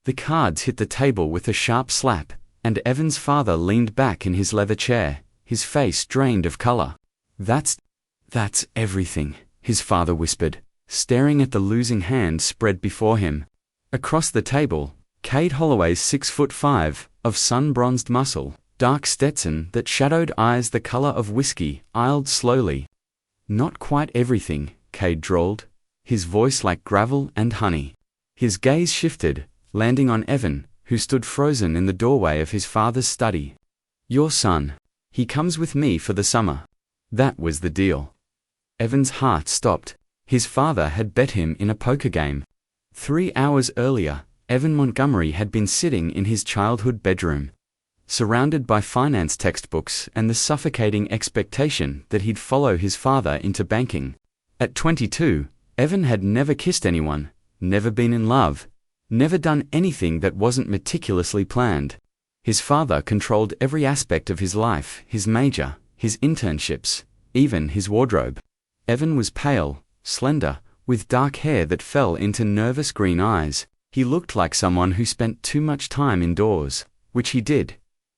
The cards hit the table with a sharp slap, and Evan's father leaned back in his leather chair, his face drained of color. That's everything, his father whispered, staring at the losing hand spread before him. Across the table, Cade Holloway's 6'5", of sun-bronzed muscle, dark Stetson that shadowed eyes the color of whiskey, aisled slowly. Not quite everything, Cade drawled, his voice like gravel and honey. His gaze shifted, landing on Evan, who stood frozen in the doorway of his father's study. Your son. He comes with me for the summer. That was the deal. Evan's heart stopped. His father had bet him in a poker game. 3 hours earlier, Evan Montgomery had been sitting in his childhood bedroom, surrounded by finance textbooks and the suffocating expectation that he'd follow his father into banking. At 22, Evan had never kissed anyone, never been in love, never done anything that wasn't meticulously planned. His father controlled every aspect of his life, his major, his internships, even his wardrobe. Evan was pale, slender, with dark hair that fell into nervous green eyes. He looked like someone who spent too much time indoors, which he did.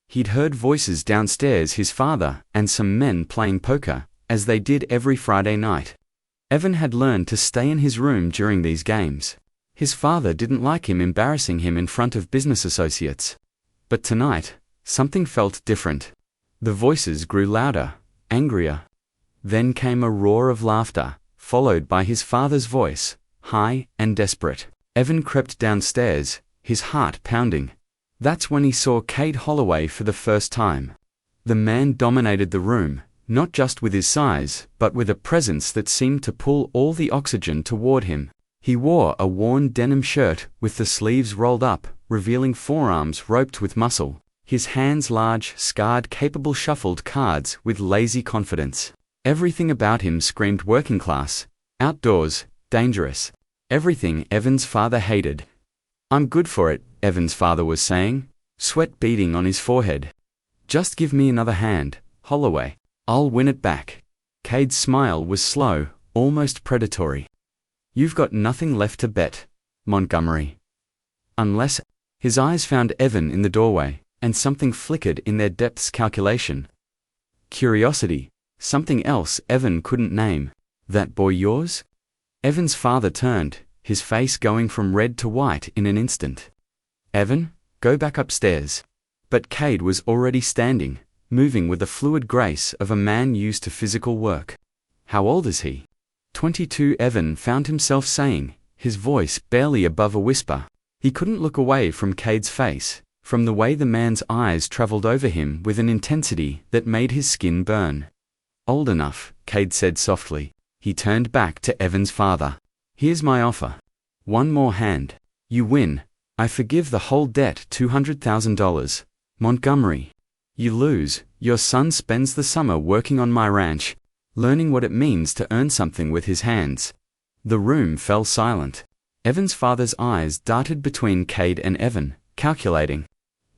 He'd heard voices downstairs, his father and some men playing poker, as they did every Friday night. Evan had learned to stay in his room during these games. His father didn't like him embarrassing him in front of business associates. But tonight, something felt different. The voices grew louder, angrier. Then came a roar of laughter, followed by his father's voice, high and desperate. Evan crept downstairs, his heart pounding. That's when he saw Cade Holloway for the first time. The man dominated the room, not just with his size, but with a presence that seemed to pull all the oxygen toward him. He wore a worn denim shirt with the sleeves rolled up, revealing forearms roped with muscle. His hands large, scarred, capable shuffled cards with lazy confidence. Everything about him screamed working class, outdoors, dangerous. Everything Evan's father hated. I'm good for it, Evan's father was saying, sweat beading on his forehead. Just give me another hand, Holloway. I'll win it back. Cade's smile was slow, almost predatory. You've got nothing left to bet, Montgomery. Unless... His eyes found Evan in the doorway, and something flickered in their depths calculation. Curiosity, something else Evan couldn't name. That boy yours? Evan's father turned, his face going from red to white in an instant. Evan, go back upstairs. But Cade was already standing, moving with the fluid grace of a man used to physical work. How old is he? 22, Evan found himself saying, his voice barely above a whisper. He couldn't look away from Cade's face, from the way the man's eyes traveled over him with an intensity that made his skin burn. Old enough, Cade said softly. He turned back to Evan's father. Here's my offer. One more hand. You win. I forgive the whole debt, $200,000. Montgomery. You lose. Your son spends the summer working on my ranch, learning what it means to earn something with his hands. The room fell silent. Evan's father's eyes darted between Cade and Evan, calculating.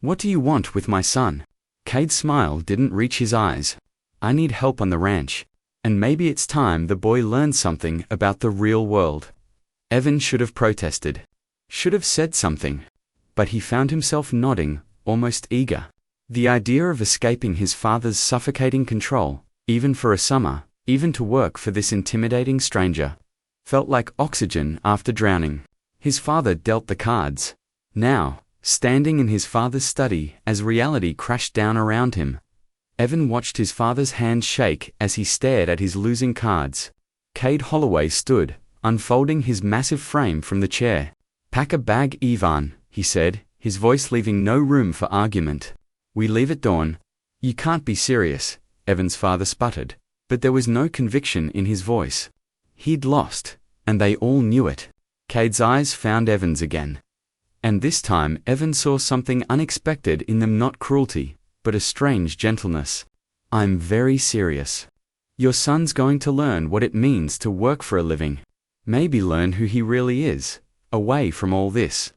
What do you want with my son? Cade's smile didn't reach his eyes. I need help on the ranch. And maybe it's time the boy learned something about the real world. Evan should have protested. Should have said something. But he found himself nodding, almost eager. The idea of escaping his father's suffocating control, even for a summer, even to work for this intimidating stranger, felt like oxygen after drowning. His father dealt the cards. Now, standing in his father's study as reality crashed down around him, Evan watched his father's hand shake as he stared at his losing cards. Cade Holloway stood, unfolding his massive frame from the chair. Pack a bag, Ivan, he said, his voice leaving no room for argument. We leave at dawn. You can't be serious, Evan's father sputtered, but there was no conviction in his voice. He'd lost, and they all knew it. Cade's eyes found Evan's again. And this time Evan saw something unexpected in them, not cruelty, but a strange gentleness. I'm very serious. Your son's going to learn what it means to work for a living. Maybe learn who he really is, away from all this.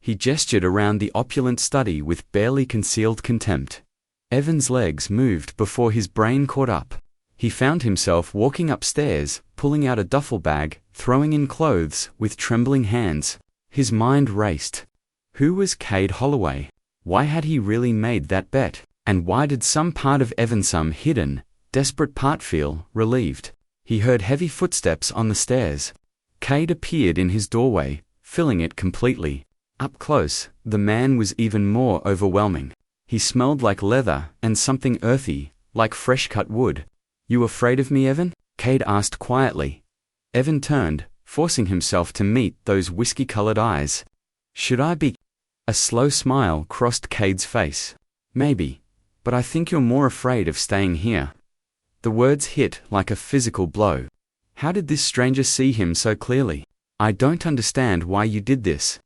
He gestured around the opulent study with barely concealed contempt. Evan's legs moved before his brain caught up. He found himself walking upstairs, pulling out a duffel bag, throwing in clothes with trembling hands. His mind raced. Who was Cade Holloway? Why had he really made that bet? And why did some part of Evan's hidden, desperate part feel relieved? He heard heavy footsteps on the stairs. Cade appeared in his doorway, filling it completely. Up close, the man was even more overwhelming. He smelled like leather and something earthy, like fresh-cut wood. "You afraid of me, Evan?" Cade asked quietly. Evan turned, forcing himself to meet those whiskey-colored eyes. "Should I be?" A slow smile crossed Cade's face. "Maybe, but I think you're more afraid of staying here." The words hit like a physical blow. How did this stranger see him so clearly? "I don't understand why you did this,"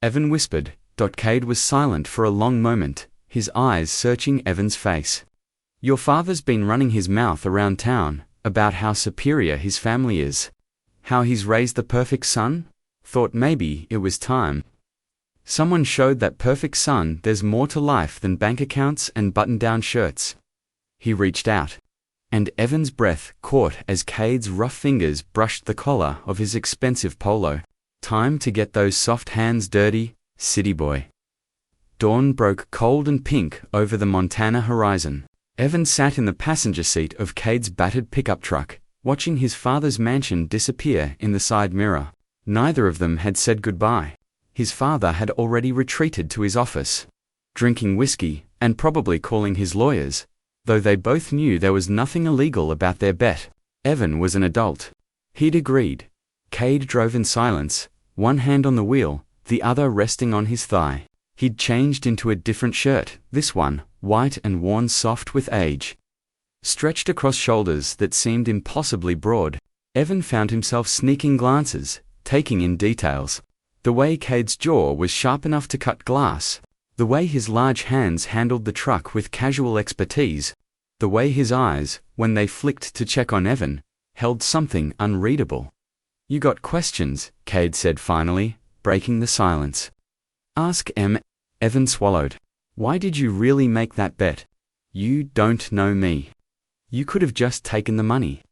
Evan whispered. Cade was silent for a long moment, his eyes searching Evan's face. "Your father's been running his mouth around town about how superior his family is. How he's raised the perfect son? Thought maybe it was time someone showed that perfect son there's more to life than bank accounts and button-down shirts." He reached out, and Evan's breath caught as Cade's rough fingers brushed the collar of his expensive polo. "Time to get those soft hands dirty, city boy." Dawn broke cold and pink over the Montana horizon. Evan sat in the passenger seat of Cade's battered pickup truck, watching his father's mansion disappear in the side mirror. Neither of them had said goodbye. His father had already retreated to his office, drinking whiskey and probably calling his lawyers, though they both knew there was nothing illegal about their bet. Evan was an adult. He'd agreed. Cade drove in silence, one hand on the wheel, the other resting on his thigh. He'd changed into a different shirt, this one, white and worn soft with age, stretched across shoulders that seemed impossibly broad. Evan found himself sneaking glances, taking in details. The way Cade's jaw was sharp enough to cut glass, the way his large hands handled the truck with casual expertise, the way his eyes, when they flicked to check on Evan, held something unreadable. "You got questions," Cade said finally, breaking the silence. "Ask em." Evan swallowed. "Why did you really make that bet? You don't know me. You could have just taken the money."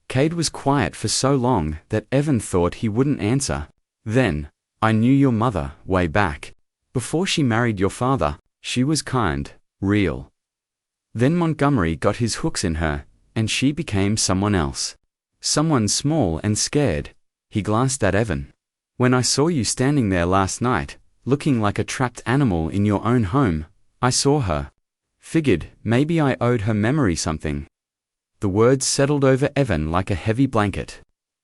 Cade was quiet for so long that Evan thought he wouldn't answer. Then, "I knew your mother, way back. Before she married your father, she was kind, real. Then Montgomery got his hooks in her, and she became someone else. Someone small and scared." He glanced at Evan. "When I saw you standing there last night, looking like a trapped animal in your own home, I saw her. Figured maybe I owed her memory something." The words settled over Evan like a heavy blanket.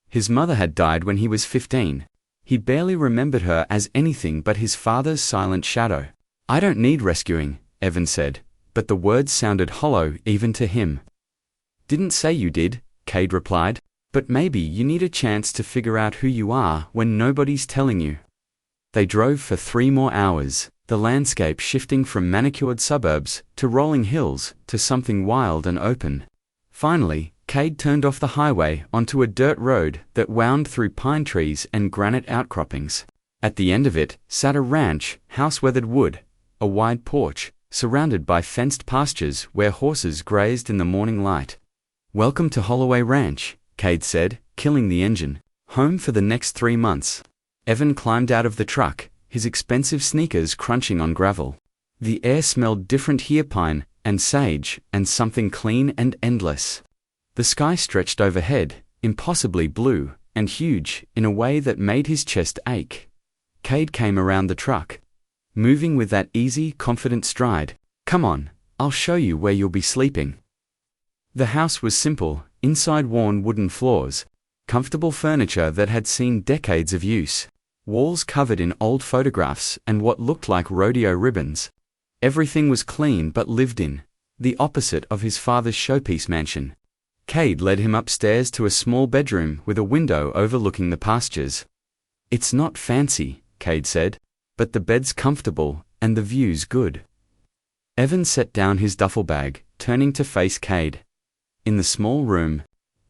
His mother had died when he was 15. He barely remembered her as anything but his father's silent shadow. "I don't need rescuing," Evan said, but the words sounded hollow even to him. "Didn't say you did," Cade replied, "but maybe you need a chance to figure out who you are when nobody's telling you." They drove for 3 more hours, the landscape shifting from manicured suburbs to rolling hills to something wild and open. Finally, Cade turned off the highway onto a dirt road that wound through pine trees and granite outcroppings. At the end of it sat a ranch, house-weathered wood, a wide porch, surrounded by fenced pastures where horses grazed in the morning light. "Welcome to Holloway Ranch," Cade said, killing the engine. "Home for the next 3 months." Evan climbed out of the truck, his expensive sneakers crunching on gravel. The air smelled different here, pine and sage and something clean and endless. The sky stretched overhead, impossibly blue and huge in a way that made his chest ache. Cade came around the truck, moving with that easy, confident stride. "Come on, I'll show you where you'll be sleeping." The house was simple, inside worn wooden floors, comfortable furniture that had seen decades of use, walls covered in old photographs and what looked like rodeo ribbons. Everything was clean but lived in, the opposite of his father's showpiece mansion. Cade led him upstairs to a small bedroom with a window overlooking the pastures. "It's not fancy," Cade said, "but the bed's comfortable and the view's good." Evan set down his duffel bag, turning to face Cade. In the small room,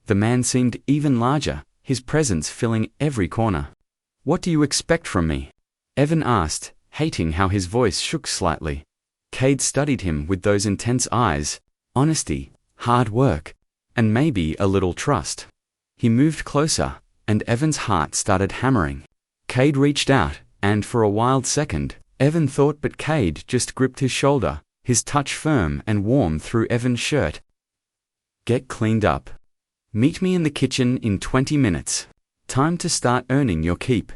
the man seemed even larger, his presence filling every corner. "What do you expect from me?" Evan asked, hating how his voice shook slightly. Cade studied him with those intense eyes, honesty, hard work, and maybe a little trust. He moved closer, and Evan's heart started hammering. Cade reached out, and for a wild second, Evan thought, but Cade just gripped his shoulder, his touch firm and warm through Evan's shirt. Get cleaned up. Meet me in the kitchen in 20 minutes. Time to start earning your keep.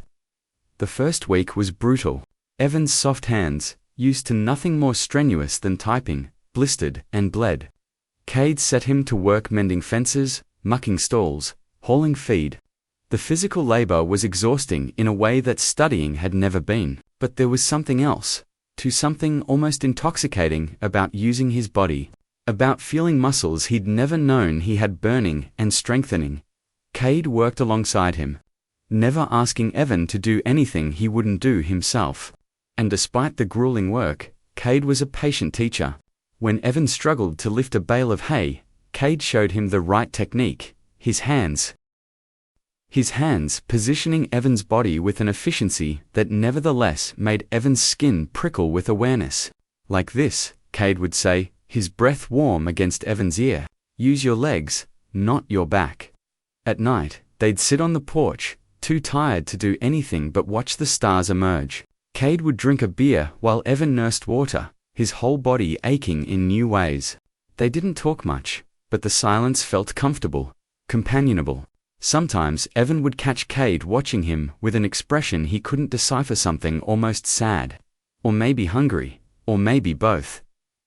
The first week was brutal. Evan's soft hands, used to nothing more strenuous than typing, blistered and bled. Cade set him to work mending fences, mucking stalls, hauling feed. The physical labor was exhausting in a way that studying had never been, but there was something else, something almost intoxicating about using his body, about feeling muscles he'd never known he had burning and strengthening. Cade worked alongside him, never asking Evan to do anything he wouldn't do himself. And despite the grueling work, Cade was a patient teacher. When Evan struggled to lift a bale of hay, Cade showed him the right technique, his hands, positioning Evan's body with an efficiency that nevertheless made Evan's skin prickle with awareness. Like this, Cade would say, his breath warm against Evan's ear. Use your legs, not your back. At night, they'd sit on the porch, too tired to do anything but watch the stars emerge. Cade would drink a beer while Evan nursed water, his whole body aching in new ways. They didn't talk much, but the silence felt comfortable, companionable. Sometimes Evan would catch Cade watching him with an expression he couldn't decipher, something almost sad. Or maybe hungry, or maybe both.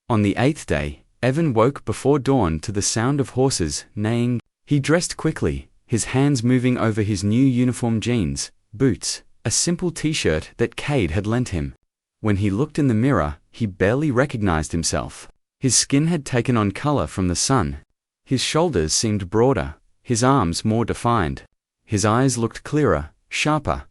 On the 8th day, Evan woke before dawn to the sound of horses neighing. He dressed quickly, his hands moving over his new uniform, jeans, boots, a simple t-shirt that Cade had lent him. When he looked in the mirror, he barely recognized himself. His skin had taken on color from the sun. His shoulders seemed broader, his arms more defined. His eyes looked clearer, sharper.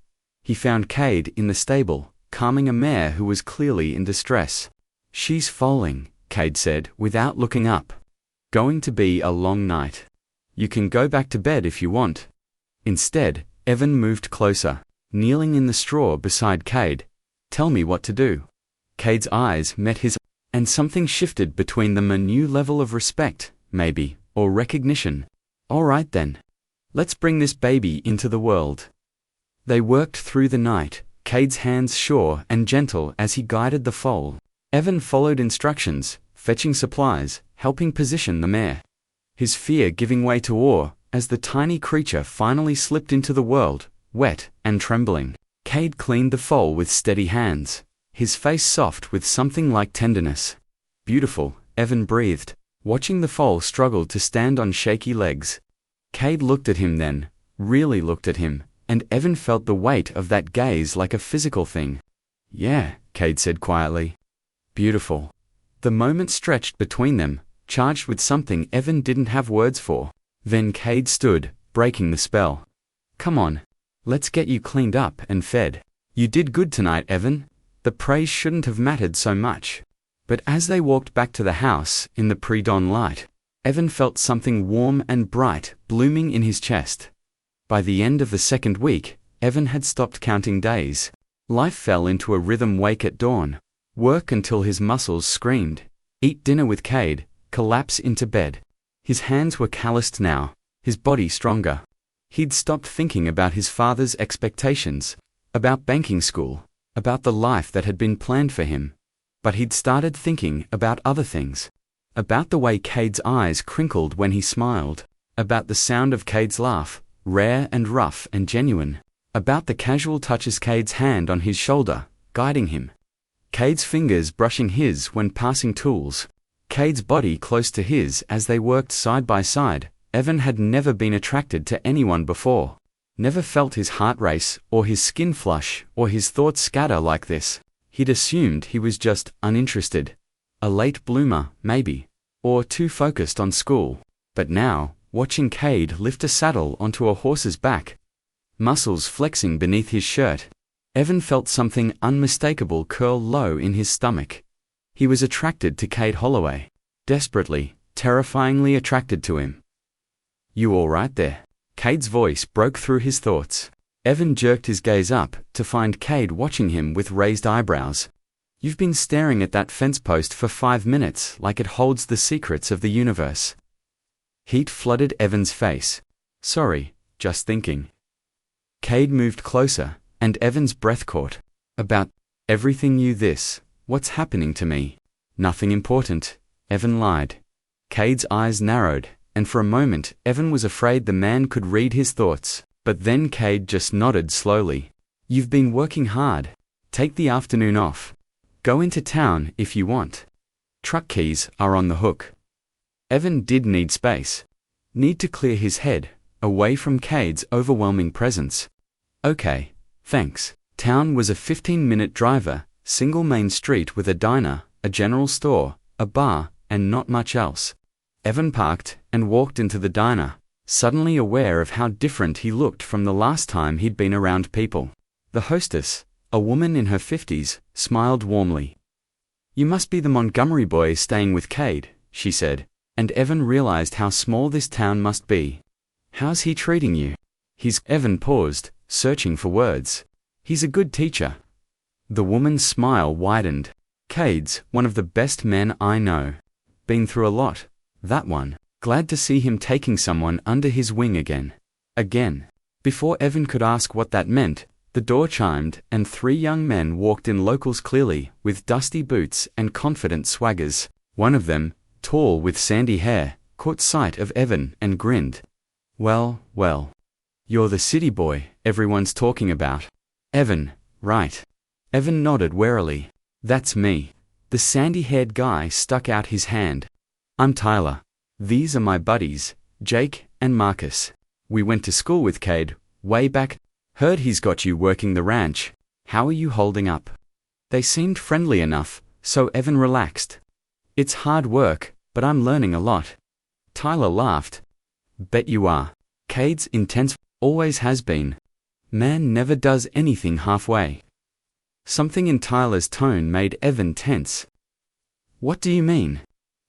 He found Cade in the stable, calming a mare who was clearly in distress. She's foaling, Cade said without looking up. Going to be a long night. You can go back to bed if you want. Instead, Evan moved closer, kneeling in the straw beside Cade. Tell me what to do. Cade's eyes met his, and something shifted between them, a new level of respect, maybe, or recognition. All right then. Let's bring this baby into the world. They worked through the night, Cade's hands sure and gentle as he guided the foal. Evan followed instructions, fetching supplies, helping position the mare. His fear giving way to awe as the tiny creature finally slipped into the world, wet and trembling. Cade cleaned the foal with steady hands, his face soft with something like tenderness. Beautiful, Evan breathed, watching the foal struggle to stand on shaky legs. Cade looked at him then, really looked at him, and Evan felt the weight of that gaze like a physical thing. Yeah, Cade said quietly. Beautiful. The moment stretched between them, charged with something Evan didn't have words for. Then Cade stood, breaking the spell. Come on. Let's get you cleaned up and fed. You did good tonight, Evan. The praise shouldn't have mattered so much. But as they walked back to the house in the pre-dawn light, Evan felt something warm and bright blooming in his chest. By the end of the second week, Evan had stopped counting days. Life fell into a rhythm: wake at dawn, work until his muscles screamed, eat dinner with Cade, collapse into bed. His hands were calloused now, his body stronger. He'd stopped thinking about his father's expectations, about banking school, about the life that had been planned for him. But he'd started thinking about other things. About the way Cade's eyes crinkled when he smiled. About the sound of Cade's laugh, rare and rough and genuine. About the casual touches Cade's hand on his shoulder, guiding him. Cade's fingers brushing his when passing tools. Cade's body close to his as they worked side by side. Evan had never been attracted to anyone before. Never felt his heart race, or his skin flush, or his thoughts scatter like this. He'd assumed he was just uninterested. A late bloomer, maybe. Or too focused on school. But now, watching Cade lift a saddle onto a horse's back, muscles flexing beneath his shirt, Evan felt something unmistakable curl low in his stomach. He was attracted to Cade Holloway. Desperately, terrifyingly attracted to him. You all right there? Cade's voice broke through his thoughts. Evan jerked his gaze up to find Cade watching him with raised eyebrows. You've been staring at that fence post for 5 minutes like it holds the secrets of the universe. Heat flooded Evan's face. Sorry, just thinking. Cade moved closer, and Evan's breath caught. About Everything you this. What's happening to me? Nothing important, Evan lied. Cade's eyes narrowed, and for a moment Evan was afraid the man could read his thoughts. But then Cade just nodded slowly. You've been working hard. Take the afternoon off. Go into town if you want. Truck keys are on the hook. Evan did need space. Need to clear his head, away from Cade's overwhelming presence. Okay, thanks. Town was a 15-minute driver, single main street with a diner, a general store, a bar, and not much else. Evan parked and walked into the diner, suddenly aware of how different he looked from the last time he'd been around people. The hostess, a woman in her 50s, smiled warmly. You must be the Montgomery boy staying with Cade, she said, and Evan realized how small this town must be. How's he treating you? Evan paused, searching for words. He's a good teacher. The woman's smile widened. Cade's one of the best men I know. Been through a lot, that one. Glad to see him taking someone under his wing again. Again. Before Evan could ask what that meant, the door chimed and 3 young men walked in, locals clearly, with dusty boots and confident swaggers. One of them, tall with sandy hair, caught sight of Evan and grinned. Well, you're the city boy everyone's talking about. Evan, right? Evan nodded warily. That's me. The sandy-haired guy stuck out his hand. I'm Tyler. These are my buddies, Jake and Marcus. We went to school with Cade, way back. Heard he's got you working the ranch. How are you holding up? They seemed friendly enough, so Evan relaxed. It's hard work, but I'm learning a lot. Tyler laughed. Bet you are. Cade's intense, always has been. Man never does anything halfway. Something in Tyler's tone made Evan tense. What do you mean?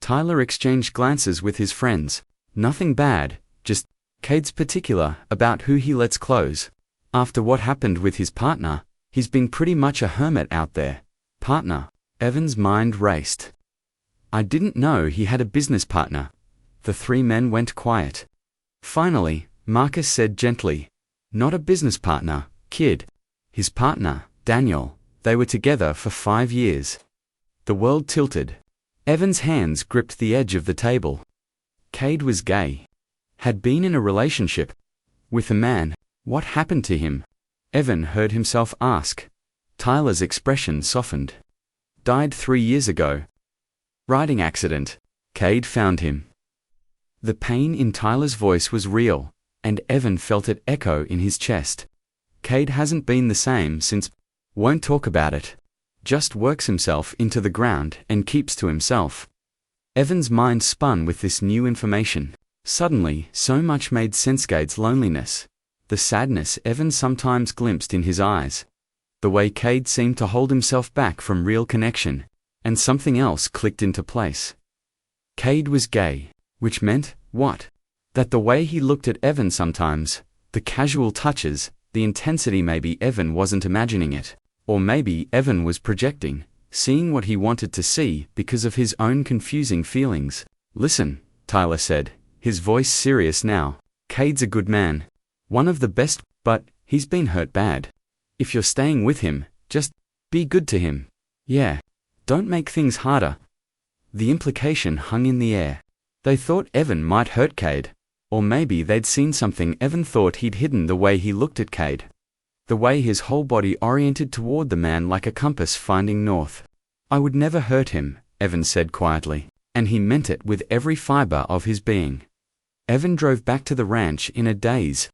Tyler exchanged glances with his friends. Nothing bad, just Cade's particular about who he lets close. After what happened with his partner, he's been pretty much a hermit out there. Partner? Evan's mind raced. I didn't know he had a business partner. The 3 men went quiet. Finally, Marcus said gently, not a business partner, kid. His partner, Daniel, they were together for 5 years. The world tilted. Evan's hands gripped the edge of the table. Cade was gay. Had been in a relationship with a man. What happened to him? Evan heard himself ask. Tyler's expression softened. Died 3 years ago. Riding accident. Cade found him. The pain in Tyler's voice was real, and Evan felt it echo in his chest. Cade hasn't been the same since. Won't talk about it. Just works himself into the ground and keeps to himself. Evan's mind spun with this new information. Suddenly, so much made sense. Cade's loneliness. The sadness Evan sometimes glimpsed in his eyes. The way Cade seemed to hold himself back from real connection. And something else clicked into place. Cade was gay, which meant, what? That the way he looked at Evan sometimes, the casual touches, the intensity, maybe Evan wasn't imagining it. Or maybe Evan was projecting, seeing what he wanted to see because of his own confusing feelings. Listen, Tyler said, his voice serious now. Cade's a good man. One of the best, but he's been hurt bad. If you're staying with him, just be good to him. Yeah. Don't make things harder. The implication hung in the air. They thought Evan might hurt Cade. Or maybe they'd seen something Evan thought he'd hidden, the way he looked at Cade. The way his whole body oriented toward the man like a compass finding north. I would never hurt him, Evan said quietly, and he meant it with every fiber of his being. Evan drove back to the ranch in a daze.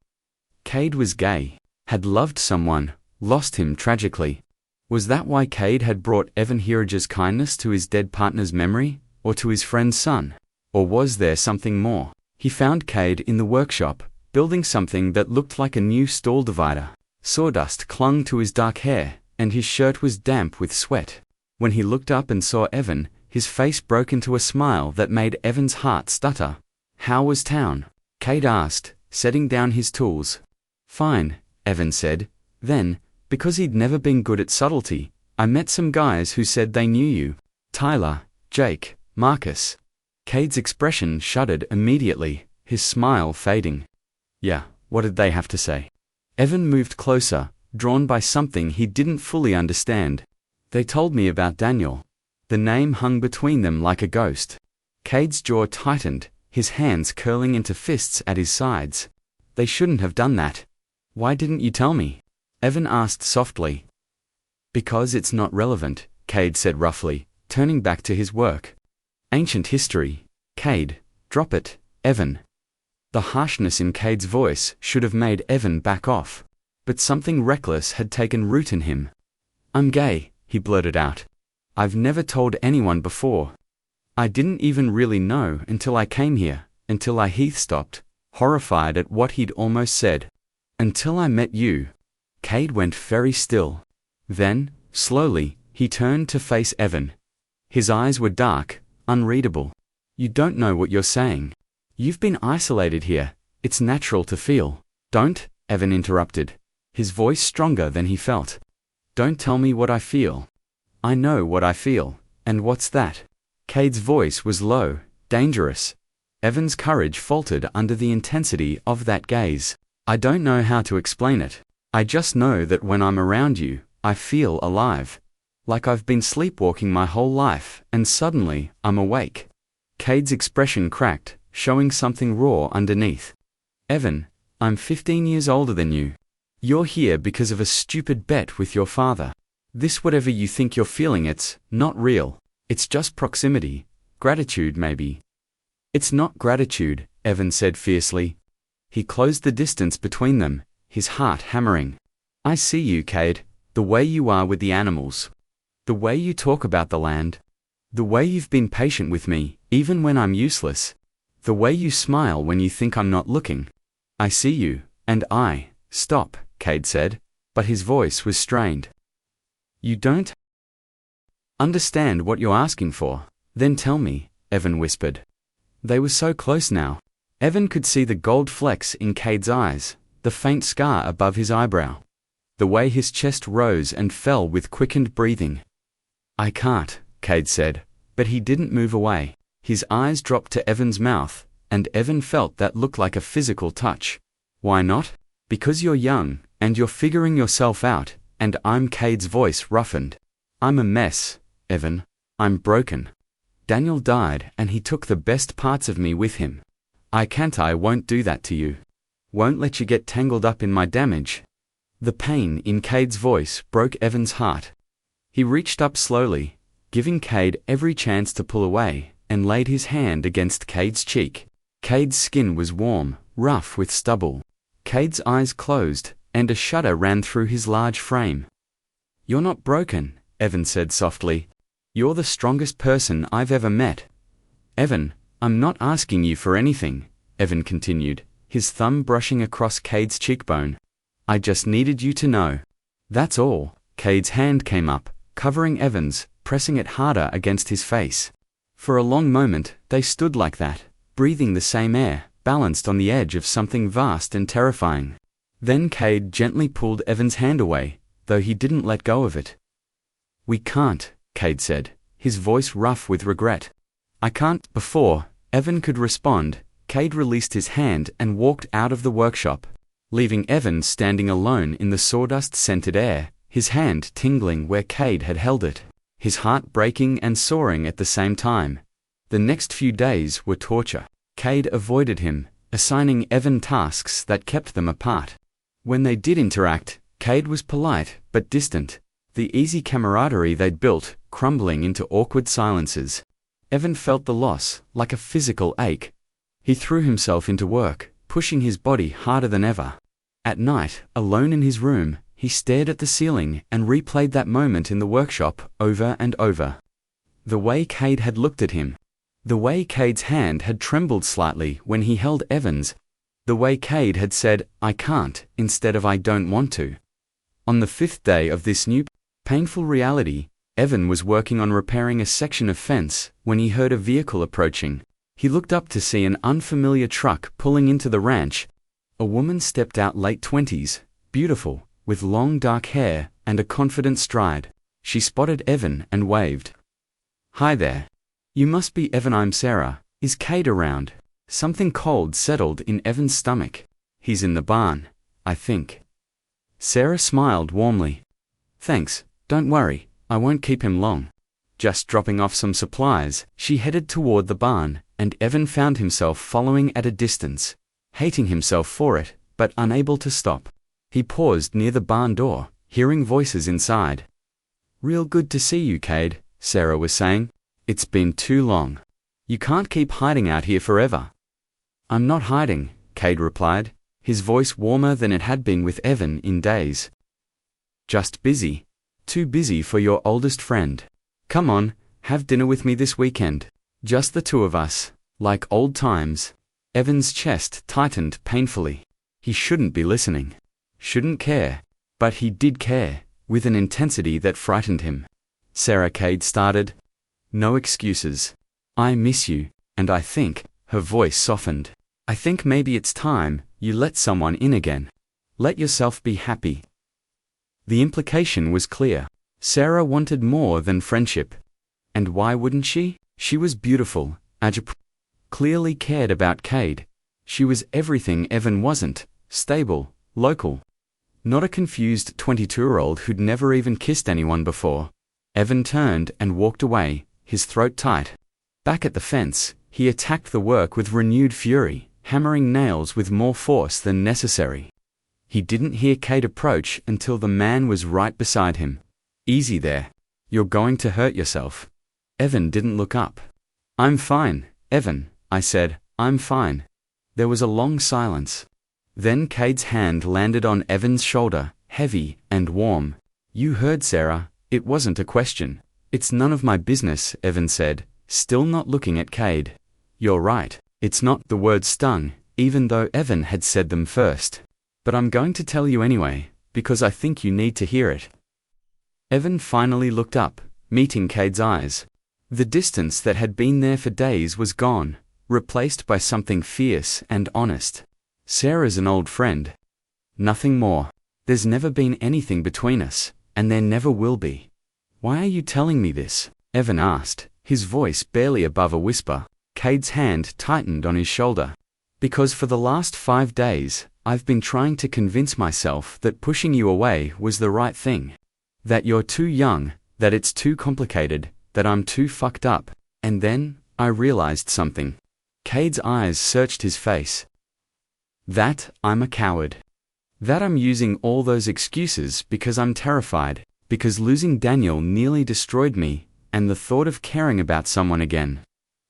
Cade was gay, had loved someone, lost him tragically. Was that why Cade had brought Evan Hirage's kindness to his dead partner's memory, or to his friend's son? Or was there something more? He found Cade in the workshop, building something that looked like a new stall divider. Sawdust clung to his dark hair, and his shirt was damp with sweat. When he looked up and saw Evan, his face broke into a smile that made Evan's heart stutter. How was town? Cade asked, setting down his tools. Fine, Evan said. Then, because he'd never been good at subtlety, I met some guys who said they knew you. Tyler, Jake, Marcus. Cade's expression shuddered immediately, his smile fading. Yeah, what did they have to say? Evan moved closer, drawn by something he didn't fully understand. They told me about Daniel. The name hung between them like a ghost. Cade's jaw tightened, his hands curling into fists at his sides. They shouldn't have done that. Why didn't you tell me? Evan asked softly. Because it's not relevant, Cade said roughly, turning back to his work. Ancient history. Cade, drop it, Evan. The harshness in Cade's voice should have made Evan back off. But something reckless had taken root in him. I'm gay, he blurted out. I've never told anyone before. I didn't even really know until I came here, until Heath stopped, horrified at what he'd almost said. Until I met you. Cade went very still. Then, slowly, he turned to face Evan. His eyes were dark, unreadable. You don't know what you're saying. You've been isolated here. It's natural to feel. Don't, Evan interrupted, his voice stronger than he felt. Don't tell me what I feel. I know what I feel, and what's that? Cade's voice was low, dangerous. Evan's courage faltered under the intensity of that gaze. I don't know how to explain it. I just know that when I'm around you, I feel alive. Like I've been sleepwalking my whole life, and suddenly, I'm awake. Cade's expression cracked, showing something raw underneath. Evan, I'm 15 years older than you. You're here because of a stupid bet with your father. This whatever you think you're feeling, it's not real. It's just proximity. Gratitude maybe. It's not gratitude, Evan said fiercely. He closed the distance between them, his heart hammering. I see you, Cade, the way you are with the animals. The way you talk about the land. The way you've been patient with me, even when I'm useless. The way you smile when you think I'm not looking. I see you, and stop, Cade said, but his voice was strained. You don't understand what you're asking for. Then tell me, Evan whispered. They were so close now. Evan could see the gold flecks in Cade's eyes, the faint scar above his eyebrow. The way his chest rose and fell with quickened breathing. I can't, Cade said, but he didn't move away. His eyes dropped to Evan's mouth, and Evan felt that looked like a physical touch. Why not? Because you're young, and you're figuring yourself out, and I'm Cade's voice roughened. I'm a mess, Evan. I'm broken. Daniel died and he took the best parts of me with him. I won't do that to you. Won't let you get tangled up in my damage. The pain in Cade's voice broke Evan's heart. He reached up slowly, giving Cade every chance to pull away, and laid his hand against Cade's cheek. Cade's skin was warm, rough with stubble. Cade's eyes closed, and a shudder ran through his large frame. You're not broken, Evan said softly. You're the strongest person I've ever met. Evan, I'm not asking you for anything, Evan continued, his thumb brushing across Cade's cheekbone. I just needed you to know. That's all. Cade's hand came up, covering Evan's, pressing it harder against his face. For a long moment, they stood like that, breathing the same air, balanced on the edge of something vast and terrifying. Then Cade gently pulled Evan's hand away, though he didn't let go of it. We can't, Cade said, his voice rough with regret. I can't. Before Evan could respond, Cade released his hand and walked out of the workshop, leaving Evan standing alone in the sawdust-scented air, his hand tingling where Cade had held it, his heart breaking and soaring at the same time. The next few days were torture. Cade avoided him, assigning Evan tasks that kept them apart. When they did interact, Cade was polite but distant, the easy camaraderie they'd built crumbling into awkward silences. Evan felt the loss like a physical ache. He threw himself into work, pushing his body harder than ever. At night, alone in his room, he stared at the ceiling and replayed that moment in the workshop over and over. The way Cade had looked at him. The way Cade's hand had trembled slightly when he held Evan's. The way Cade had said, I can't, instead of I don't want to. On the 5th day of this new, painful reality, Evan was working on repairing a section of fence when he heard a vehicle approaching. He looked up to see an unfamiliar truck pulling into the ranch. A woman stepped out, late 20s, beautiful, with long dark hair and a confident stride. She spotted Evan and waved. Hi there. You must be Evan. I'm Sarah. Is Cade around? Something cold settled in Evan's stomach. He's in the barn, I think. Sarah smiled warmly. Thanks, don't worry, I won't keep him long. Just dropping off some supplies, she headed toward the barn, and Evan found himself following at a distance, hating himself for it, but unable to stop. He paused near the barn door, hearing voices inside. "Real good to see you, Cade," Sarah was saying. "It's been too long. You can't keep hiding out here forever." "I'm not hiding," Cade replied, his voice warmer than it had been with Evan in days. "Just busy. Too busy for your oldest friend. Come on, have dinner with me this weekend. Just the two of us, like old times." Evan's chest tightened painfully. He shouldn't be listening. Shouldn't care. But he did care, with an intensity that frightened him. "Sarah," Cade started. "No excuses. I miss you, and I think," her voice softened, "I think maybe it's time you let someone in again. Let yourself be happy." The implication was clear. Sarah wanted more than friendship. And why wouldn't she? She was beautiful, clearly cared about Cade. She was everything Evan wasn't: stable, local. Not a confused 22-year-old who'd never even kissed anyone before. Evan turned and walked away, his throat tight. Back at the fence, he attacked the work with renewed fury, hammering nails with more force than necessary. He didn't hear Cade approach until the man was right beside him. "Easy there. You're going to hurt yourself." Evan didn't look up. "I'm fine, Evan," I said. "I'm fine." There was a long silence. Then Cade's hand landed on Evan's shoulder, heavy and warm. "You heard Sarah. It wasn't a question." "It's none of my business," Evan said, still not looking at Cade. "You're right. It's not." The words stung, even though Evan had said them first. "But I'm going to tell you anyway, because I think you need to hear it." Evan finally looked up, meeting Cade's eyes. The distance that had been there for days was gone, replaced by something fierce and honest. "Sarah's an old friend. Nothing more. There's never been anything between us, and there never will be." "Why are you telling me this?" Evan asked, his voice barely above a whisper. Cade's hand tightened on his shoulder. "Because for the last 5 days, I've been trying to convince myself that pushing you away was the right thing. That you're too young, that it's too complicated, that I'm too fucked up. And then, I realized something." Cade's eyes searched his face. "That I'm a coward. That I'm using all those excuses because I'm terrified, because losing Daniel nearly destroyed me, and the thought of caring about someone again,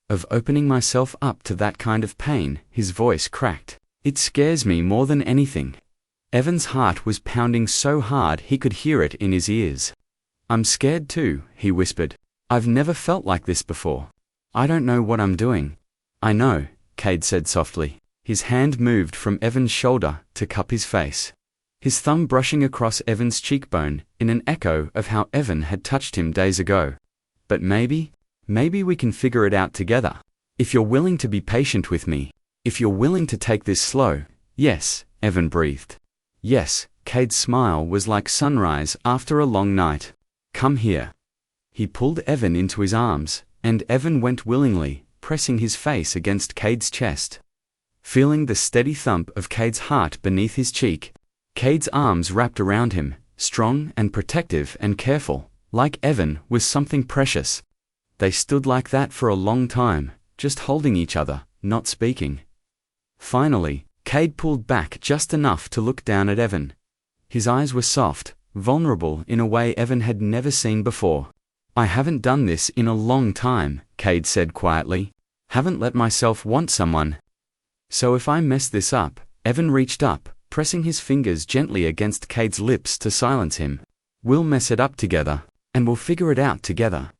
of opening myself up to that kind of pain." His voice cracked. "It scares me more than anything." Evan's heart was pounding so hard he could hear it in his ears. "I'm scared too," he whispered. "I've never felt like this before. I don't know what I'm doing." "I know," Cade said softly. His hand moved from Evan's shoulder to cup his face, his thumb brushing across Evan's cheekbone in an echo of how Evan had touched him days ago. "But maybe we can figure it out together. If you're willing to be patient with me, if you're willing to take this slow." "Yes," Evan breathed. "Yes." Cade's smile was like sunrise after a long night. "Come here." He pulled Evan into his arms, and Evan went willingly, pressing his face against Cade's chest. Feeling the steady thump of Cade's heart beneath his cheek, Cade's arms wrapped around him, strong and protective and careful, like Evan was something precious. They stood like that for a long time, just holding each other, not speaking. Finally, Cade pulled back just enough to look down at Evan. His eyes were soft, vulnerable in a way Evan had never seen before. "I haven't done this in a long time," Cade said quietly. "Haven't let myself want someone. So if I mess this up." Evan reached up, pressing his fingers gently against Cade's lips to silence him. "We'll mess it up together, and we'll figure it out together."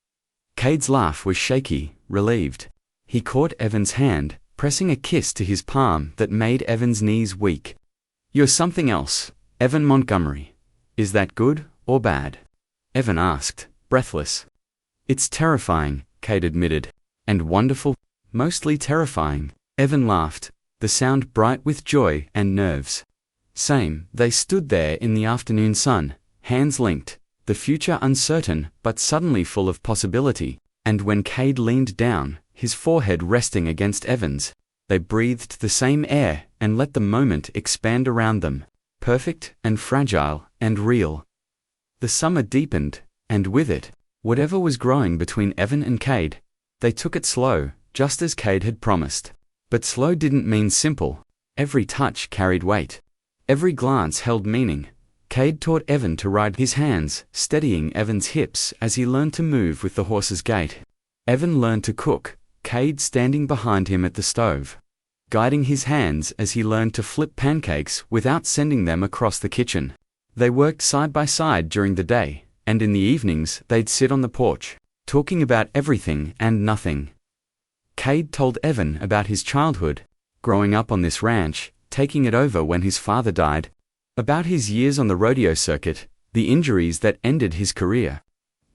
Cade's laugh was shaky, relieved. He caught Evan's hand, pressing a kiss to his palm that made Evan's knees weak. "You're something else, Evan Montgomery. Is that good or bad?" Evan asked, breathless. "It's terrifying," Cade admitted. "And wonderful." "Mostly terrifying." Evan laughed, the sound bright with joy and nerves. "Same." They stood there in the afternoon sun, hands linked, the future uncertain but suddenly full of possibility, and when Cade leaned down, his forehead resting against Evan's, they breathed the same air and let the moment expand around them, perfect and fragile and real. The summer deepened, And with it, whatever was growing between Evan and Cade. They took it slow, just as Cade had promised. But slow didn't mean simple. Every touch carried weight. Every glance held meaning. Cade taught Evan to ride his hands, steadying Evan's hips as he learned to move with the horse's gait. Evan learned to cook, Cade standing behind him at the stove, guiding his hands as he learned to flip pancakes without sending them across the kitchen. They worked side by side during the day, and in the evenings they'd sit on the porch, talking about everything and nothing. Cade told Evan about his childhood, growing up on this ranch, taking it over when his father died, about his years on the rodeo circuit, the injuries that ended his career,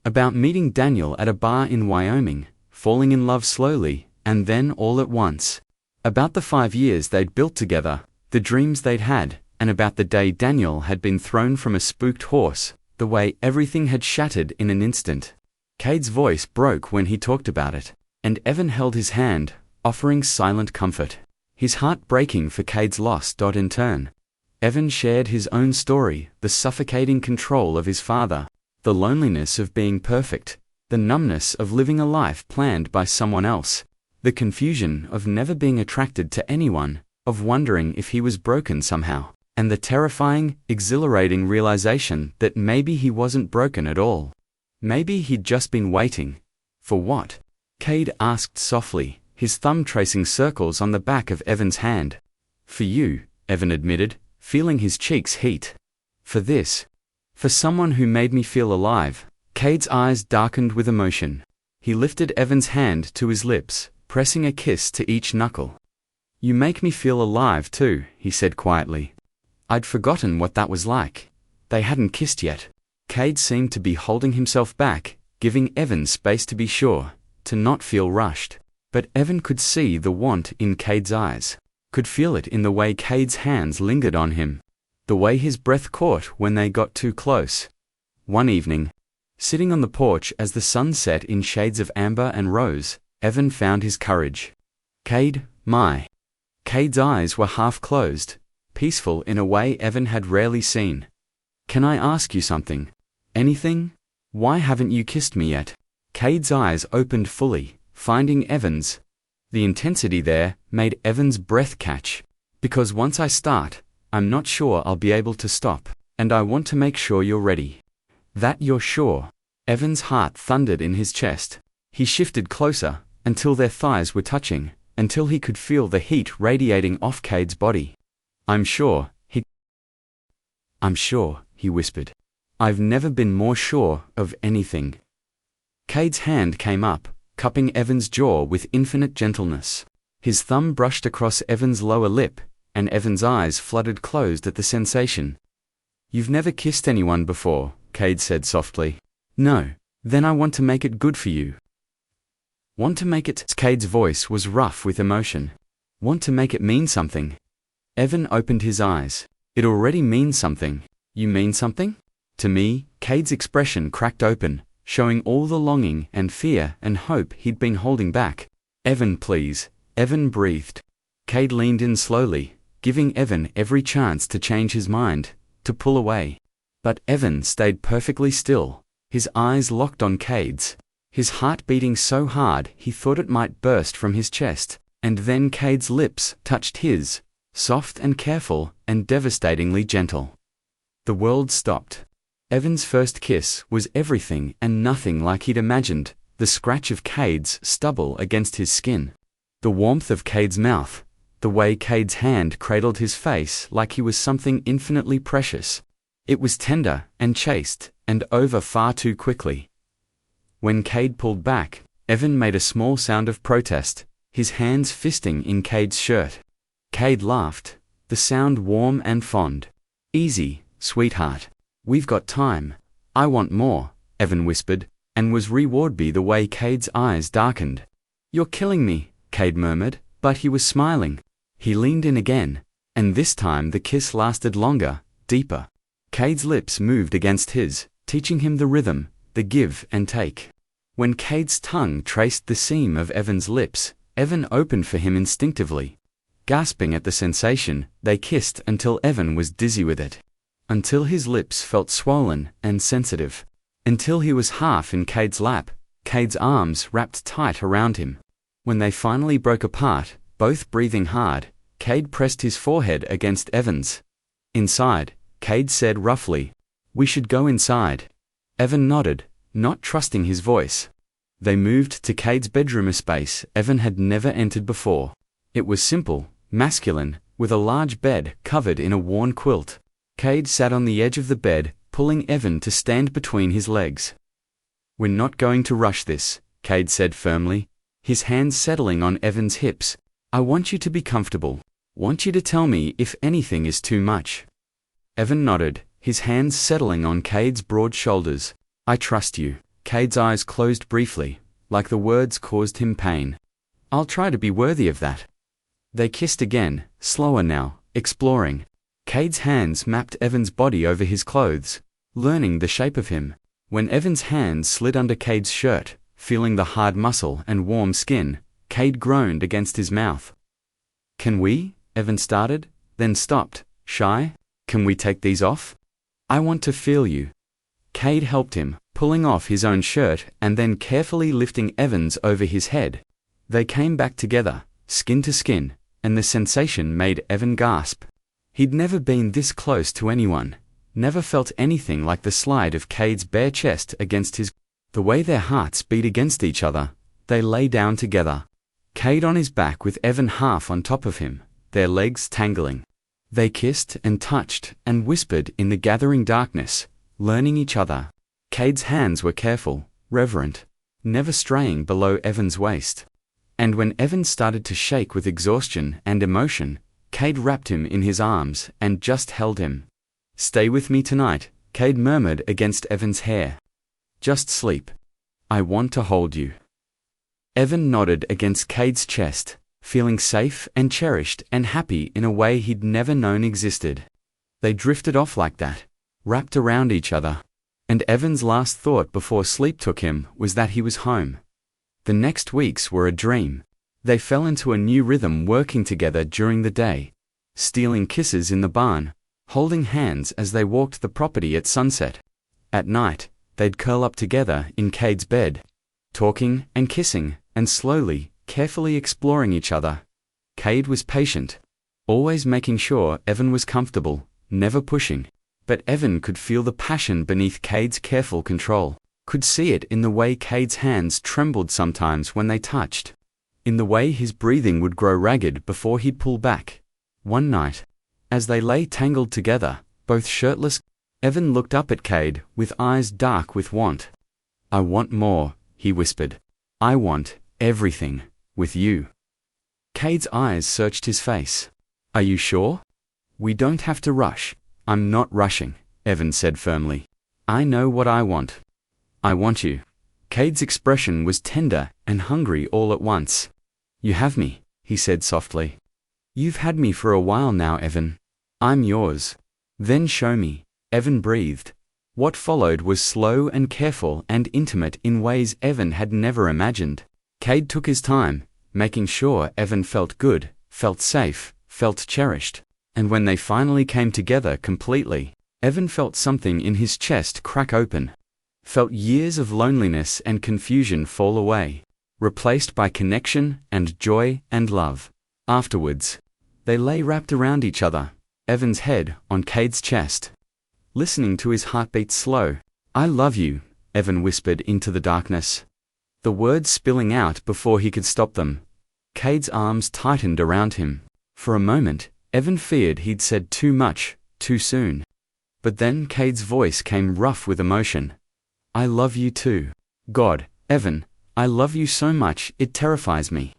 about meeting Daniel at a bar in Wyoming, falling in love slowly, and then all at once, about the 5 years they'd built together, the dreams they'd had, and about the day Daniel had been thrown from a spooked horse, the way everything had shattered in an instant. Cade's voice broke when he talked about it, and Evan held his hand, offering silent comfort, his heart breaking for Cade's loss. In turn, Evan shared his own story, the suffocating control of his father, the loneliness of being perfect, the numbness of living a life planned by someone else, the confusion of never being attracted to anyone, of wondering if he was broken somehow, and the terrifying, exhilarating realization that maybe he wasn't broken at all. Maybe he'd just been waiting. For what? Cade asked softly, his thumb tracing circles on the back of Evan's hand. For you, Evan admitted, feeling his cheeks heat. For this. For someone who made me feel alive. Cade's eyes darkened with emotion. He lifted Evan's hand to his lips, pressing a kiss to each knuckle. You make me feel alive too, he said quietly. I'd forgotten what that was like. They hadn't kissed yet. Cade seemed to be holding himself back, giving Evan space to be sure, to not feel rushed. But Evan could see the want in Cade's eyes, could feel it in the way Cade's hands lingered on him, the way his breath caught when they got too close. One evening, sitting on the porch as the sun set in shades of amber and rose, Evan found his courage. Cade, my. Cade's eyes were half closed, peaceful in a way Evan had rarely seen. Can I ask you something? Anything? Why haven't you kissed me yet? Cade's eyes opened fully, finding Evan's. The intensity there made Evan's breath catch. Because once I start, I'm not sure I'll be able to stop, and I want to make sure you're ready. That you're sure. Evan's heart thundered in his chest. He shifted closer, until their thighs were touching, until he could feel the heat radiating off Cade's body. I'm sure, he whispered. I've never been more sure of anything. Cade's hand came up, cupping Evan's jaw with infinite gentleness. His thumb brushed across Evan's lower lip, and Evan's eyes flooded closed at the sensation. You've never kissed anyone before, Cade said softly. No. Then I want to make it good for you. Want to make it? Cade's voice was rough with emotion. Want to make it mean something. Evan opened his eyes. It already means something. You mean something? To me, Cade's expression cracked open, showing all the longing and fear and hope he'd been holding back. Evan, please. Evan breathed. Cade leaned in slowly, giving Evan every chance to change his mind, to pull away. But Evan stayed perfectly still, his eyes locked on Cade's, his heart beating so hard he thought it might burst from his chest, and then Cade's lips touched his, soft and careful and devastatingly gentle. The world stopped. Evan's first kiss was everything and nothing like he'd imagined, the scratch of Cade's stubble against his skin, the warmth of Cade's mouth, the way Cade's hand cradled his face like he was something infinitely precious. It was tender and chaste, and over far too quickly. When Cade pulled back, Evan made a small sound of protest, his hands fisting in Cade's shirt. Cade laughed, the sound warm and fond. Easy, sweetheart. We've got time. I want more, Evan whispered, and was rewarded the way Cade's eyes darkened. You're killing me, Cade murmured, but he was smiling. He leaned in again, and this time the kiss lasted longer, deeper. Cade's lips moved against his, teaching him the rhythm, the give and take. When Cade's tongue traced the seam of Evan's lips, Evan opened for him instinctively. Gasping at the sensation, they kissed until Evan was dizzy with it. Until his lips felt swollen and sensitive. until he was half in Cade's lap, Cade's arms wrapped tight around him. When they finally broke apart, both breathing hard, Cade pressed his forehead against Evan's. Inside, Cade said roughly, "We should go inside." Evan nodded, not trusting his voice. They moved to Cade's bedroom, a space Evan had never entered before. It was simple, masculine, with a large bed covered in a worn quilt. Cade sat on the edge of the bed, pulling Evan to stand between his legs. "We're not going to rush this," Cade said firmly, his hands settling on Evan's hips. "I want you to be comfortable. Want you to tell me if anything is too much." Evan nodded, his hands settling on Cade's broad shoulders. "I trust you." Cade's eyes closed briefly, like the words caused him pain. "I'll try to be worthy of that." They kissed again, slower now, exploring. Cade's hands mapped Evan's body over his clothes, learning the shape of him. When Evan's hands slid under Cade's shirt, feeling the hard muscle and warm skin, Cade groaned against his mouth. "Can we?" Evan started, then stopped, shy. "Can we take these off? I want to feel you." Cade helped him, pulling off his own shirt and then carefully lifting Evan's over his head. They came back together, skin to skin, and the sensation made Evan gasp. He'd never been this close to anyone, never felt anything like the slide of Cade's bare chest against his. The way their hearts beat against each other, they lay down together. Cade on his back with Evan half on top of him, their legs tangling. They kissed and touched and whispered in the gathering darkness, learning each other. Cade's hands were careful, reverent, never straying below Evan's waist. And when Evan started to shake with exhaustion and emotion, Cade wrapped him in his arms and just held him. "Stay with me tonight," Cade murmured against Evan's hair. "Just sleep. I want to hold you." Evan nodded against Cade's chest, feeling safe and cherished and happy in a way he'd never known existed. They drifted off like that, wrapped around each other. And Evan's last thought before sleep took him was that he was home. The next weeks were a dream. They fell into a new rhythm, working together during the day, stealing kisses in the barn, holding hands as they walked the property at sunset. At night, they'd curl up together in Cade's bed, talking and kissing, and slowly, carefully exploring each other. Cade was patient, always making sure Evan was comfortable, never pushing. But Evan could feel the passion beneath Cade's careful control, could see it in the way Cade's hands trembled sometimes when they touched, in the way his breathing would grow ragged before he'd pull back. One night, as they lay tangled together, both shirtless, Evan looked up at Cade with eyes dark with want. "I want more," he whispered. "I want everything, with you." Cade's eyes searched his face. "Are you sure? We don't have to rush." "I'm not rushing," Evan said firmly. "I know what I want. I want you." Cade's expression was tender and hungry all at once. "You have me," he said softly. "You've had me for a while now, Evan. I'm yours." "Then show me," Evan breathed. What followed was slow and careful and intimate in ways Evan had never imagined. Cade took his time, making sure Evan felt good, felt safe, felt cherished. And when they finally came together completely, Evan felt something in his chest crack open. Felt years of loneliness and confusion fall away, replaced by connection and joy and love. Afterwards, they lay wrapped around each other, Evan's head on Cade's chest, listening to his heartbeat slow. "I love you," Evan whispered into the darkness, the words spilling out before he could stop them. Cade's arms tightened around him. For a moment, Evan feared he'd said too much, too soon. But then Cade's voice came rough with emotion. "I love you too. God, Evan, I love you so much it terrifies me."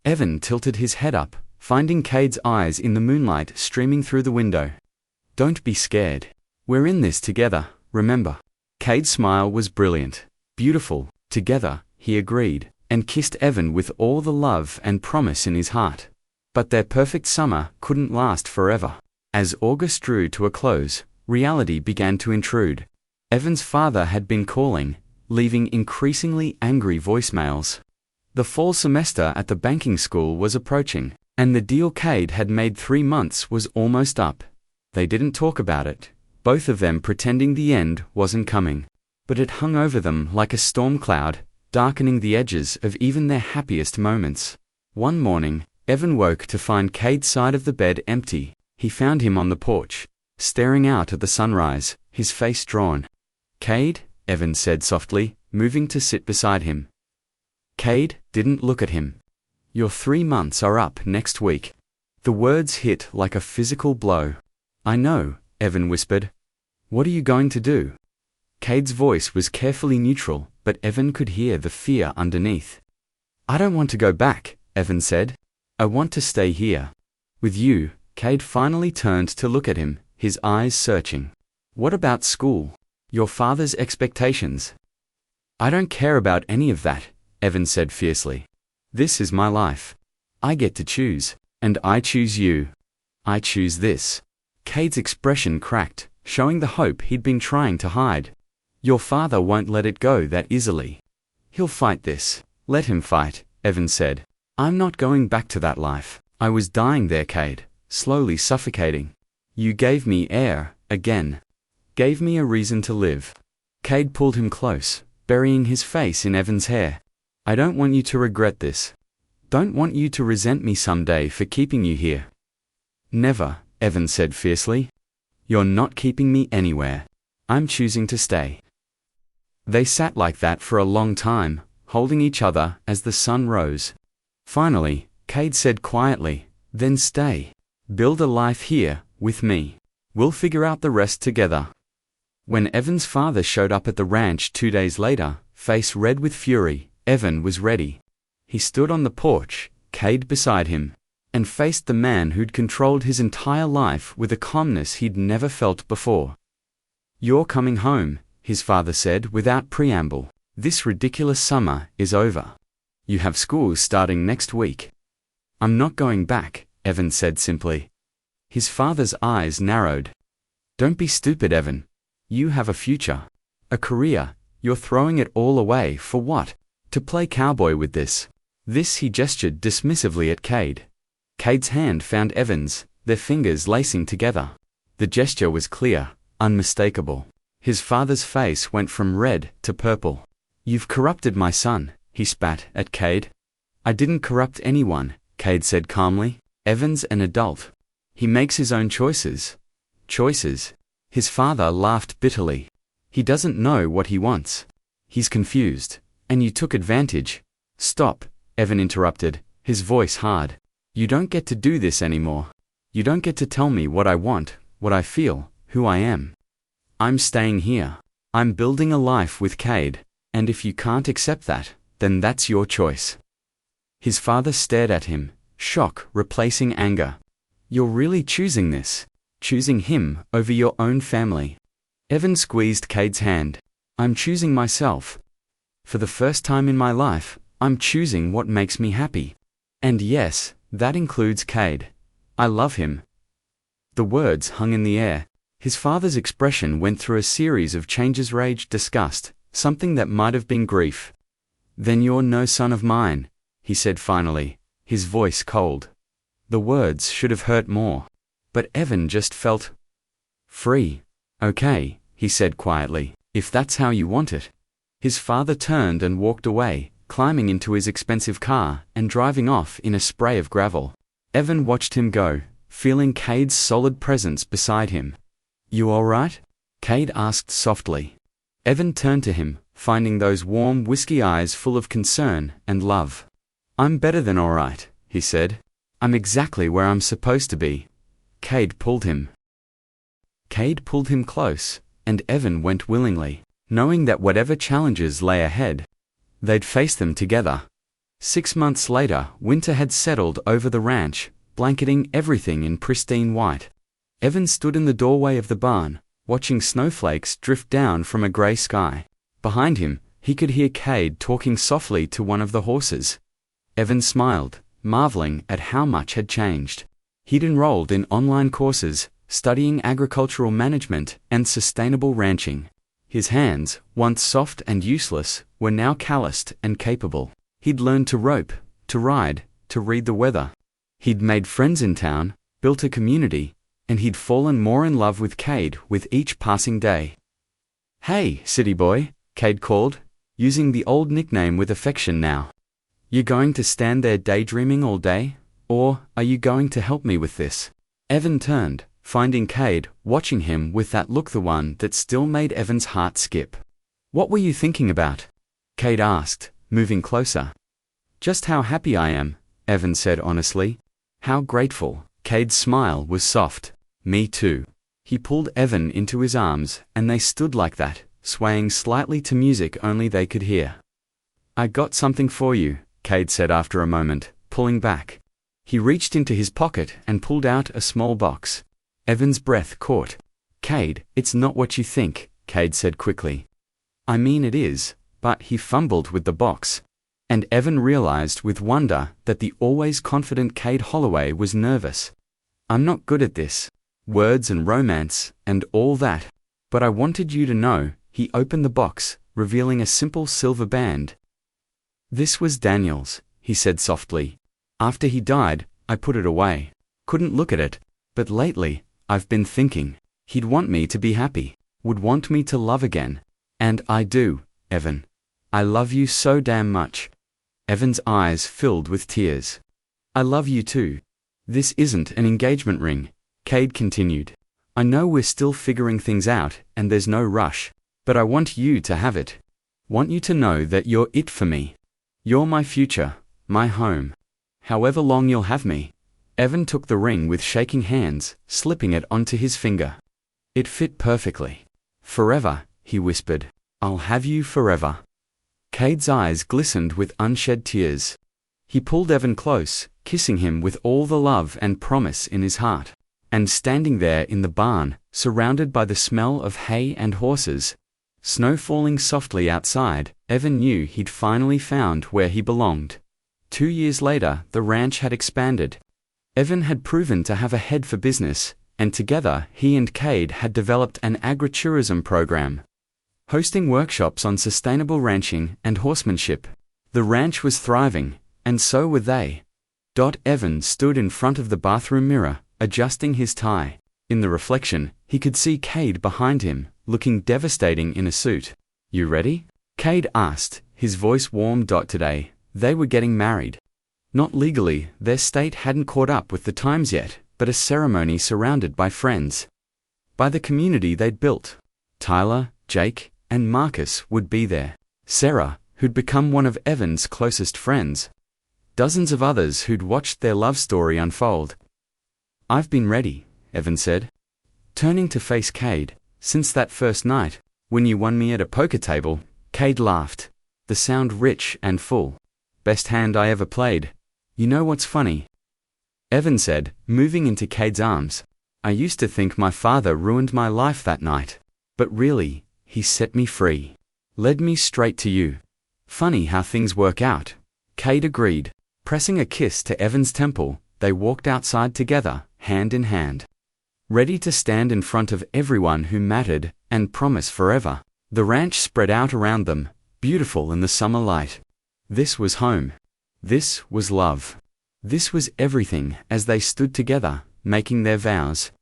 Evan tilted his head up, finding Cade's eyes in the moonlight streaming through the window. "Don't be scared. We're in this together, remember." Cade's smile was brilliant. "Beautiful, together," he agreed, and kissed Evan with all the love and promise in his heart. But their perfect summer couldn't last forever. As August drew to a close, reality began to intrude. Evan's father had been calling, leaving increasingly angry voicemails. The fall semester at the banking school was approaching, and the deal Cade had made 3 months was almost up. They didn't talk about it, both of them pretending the end wasn't coming. but it hung over them like a storm cloud, darkening the edges of even their happiest moments. One morning, Evan woke to find Cade's side of the bed empty. He found him on the porch, staring out at the sunrise, his face drawn. "Cade," Evan said softly, moving to sit beside him. Cade didn't look at him. "Your 3 months are up next week." The words hit like a physical blow. "I know," Evan whispered. "What are you going to do?" Cade's voice was carefully neutral, but Evan could hear the fear underneath. "I don't want to go back," Evan said. "I want to stay here. With you." Cade finally turned to look at him, his eyes searching. "What about school? Your father's expectations?" "I don't care about any of that," Evan said fiercely. "This is my life. I get to choose. And I choose you. I choose this." Cade's expression cracked, showing the hope he'd been trying to hide. "Your father won't let it go that easily. He'll fight this." "Let him fight," Evan said. "I'm not going back to that life. I was dying there, Cade, slowly suffocating. You gave me air, again. Gave me a reason to live." Cade pulled him close, burying his face in Evan's hair. "I don't want you to regret this. Don't want you to resent me someday for keeping you here." "Never," Evan said fiercely. "You're not keeping me anywhere. I'm choosing to stay." They sat like that for a long time, holding each other as the sun rose. Finally, Cade said quietly, "Then stay. Build a life here, with me. We'll figure out the rest together." When Evan's father showed up at the ranch 2 days later, face red with fury, Evan was ready. He stood on the porch, Cade beside him, and faced the man who'd controlled his entire life with a calmness he'd never felt before. "You're coming home," his father said without preamble. "This ridiculous summer is over. You have school starting next week." "I'm not going back," Evan said simply. His father's eyes narrowed. "Don't be stupid, Evan. You have a future. A career. You're throwing it all away for what? To play cowboy with this?" This he gestured dismissively at Cade. Cade's hand found Evan's, their fingers lacing together. The gesture was clear, unmistakable. His father's face went from red to purple. "You've corrupted my son," he spat at Cade. "I didn't corrupt anyone," Cade said calmly. "Evan's an adult. He makes his own choices." "Choices?" His father laughed bitterly. "He doesn't know what he wants. He's confused. And you took advantage." "Stop," Evan interrupted, his voice hard. "You don't get to do this anymore. You don't get to tell me what I want, what I feel, who I am. I'm staying here. I'm building a life with Cade, and if you can't accept that, then that's your choice." His father stared at him, shock replacing anger. "You're really choosing this? Choosing him over your own family?" Evan squeezed Cade's hand. "I'm choosing myself. For the first time in my life, I'm choosing what makes me happy. And yes, that includes Cade. I love him." The words hung in the air. His father's expression went through a series of changes: rage, disgust, something that might have been grief. "Then you're no son of mine," he said finally, his voice cold. The words should have hurt more. But Evan just felt free. "Okay," he said quietly, "if that's how you want it." His father turned and walked away, climbing into his expensive car and driving off in a spray of gravel. Evan watched him go, feeling Cade's solid presence beside him. "You all right?" Cade asked softly. Evan turned to him, finding those warm whiskey eyes full of concern and love. "I'm better than all right," he said. "I'm exactly where I'm supposed to be." Cade pulled him close, and Evan went willingly, knowing that whatever challenges lay ahead, they'd face them together. 6 months later, winter had settled over the ranch, blanketing everything in pristine white. Evan stood in the doorway of the barn, watching snowflakes drift down from a gray sky. Behind him, he could hear Cade talking softly to one of the horses. Evan smiled, marveling at how much had changed. He'd enrolled in online courses, studying agricultural management and sustainable ranching. His hands, once soft and useless, were now calloused and capable. He'd learned to rope, to ride, to read the weather. He'd made friends in town, built a community, and he'd fallen more in love with Cade with each passing day. "Hey, city boy," Cade called, using the old nickname with affection now. You going to stand there daydreaming all day? Or are you going to help me with this? Evan turned, finding Cade watching him with that look, the one that still made Evan's heart skip. What were you thinking about? Cade asked, moving closer. Just how happy I am, Evan said honestly. How grateful. Cade's smile was soft. Me too. He pulled Evan into his arms, and they stood like that, swaying slightly to music only they could hear. I got something for you, Cade said after a moment, pulling back. He reached into his pocket and pulled out a small box. Evan's breath caught. Cade, it's not what you think, Cade said quickly. I mean it is, but he fumbled with the box. And Evan realized with wonder that the always confident Cade Holloway was nervous. I'm not good at this. Words and romance, and all that. But I wanted you to know. He opened the box, revealing a simple silver band. This was Daniel's, he said softly. After he died, I put it away. Couldn't look at it. But lately, I've been thinking. He'd want me to be happy. Would want me to love again. And I do, Evan. I love you so damn much. Evan's eyes filled with tears. I love you too. This isn't an engagement ring, Cade continued. I know we're still figuring things out and there's no rush, but I want you to have it. Want you to know that you're it for me. You're my future, my home. However long you'll have me. Evan took the ring with shaking hands, slipping it onto his finger. It fit perfectly. Forever, he whispered. I'll have you forever. Cade's eyes glistened with unshed tears. He pulled Evan close, kissing him with all the love and promise in his heart. And standing there in the barn, surrounded by the smell of hay and horses, snow falling softly outside, Evan knew he'd finally found where he belonged. 2 years later, the ranch had expanded. Evan had proven to have a head for business, and together he and Cade had developed an agritourism program, hosting workshops on sustainable ranching and horsemanship. The ranch was thriving, and so were they. Evan stood in front of the bathroom mirror, adjusting his tie. In the reflection, he could see Cade behind him, looking devastating in a suit. You ready? Cade asked, his voice warm. Today, they were getting married. Not legally, their state hadn't caught up with the times yet, but a ceremony surrounded by friends. By the community they'd built. Tyler, Jake, and Marcus would be there. Sarah, who'd become one of Evan's closest friends. Dozens of others who'd watched their love story unfold. I've been ready, Evan said, turning to face Cade. Since that first night, when you won me at a poker table. Cade laughed, the sound rich and full. Best hand I ever played. You know what's funny? Evan said, moving into Cade's arms. I used to think my father ruined my life that night. But really, he set me free. Led me straight to you. Funny how things work out. Cade agreed. Pressing a kiss to Evan's temple, they walked outside together, hand in hand. Ready to stand in front of everyone who mattered, and promise forever. The ranch spread out around them, beautiful in the summer light. This was home. This was love. This was everything as they stood together, making their vows.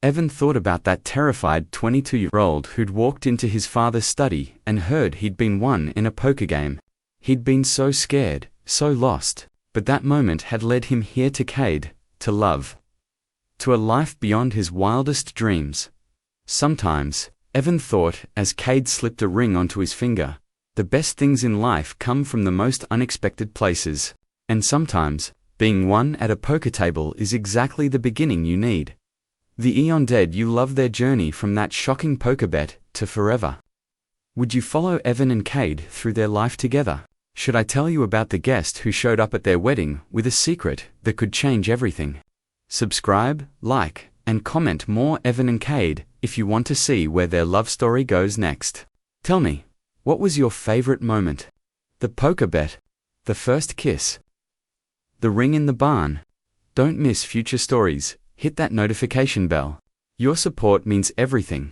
Evan thought about that terrified 22-year-old who'd walked into his father's study and heard he'd been won in a poker game. He'd been so scared, so lost, but that moment had led him here to Cade, to love. To a life beyond his wildest dreams. Sometimes, Evan thought as Cade slipped a ring onto his finger, the best things in life come from the most unexpected places. And sometimes, being won at a poker table is exactly the beginning you need. The eon dead you love their journey from that shocking poker bet to forever. Would you follow Evan and Cade through their life together? Should I tell you about the guest who showed up at their wedding with a secret that could change everything? Subscribe, like, and comment more Evan and Cade if you want to see where their love story goes next. Tell me, what was your favorite moment? The poker bet? The first kiss? The ring in the barn? Don't miss future stories. Hit that notification bell. Your support means everything.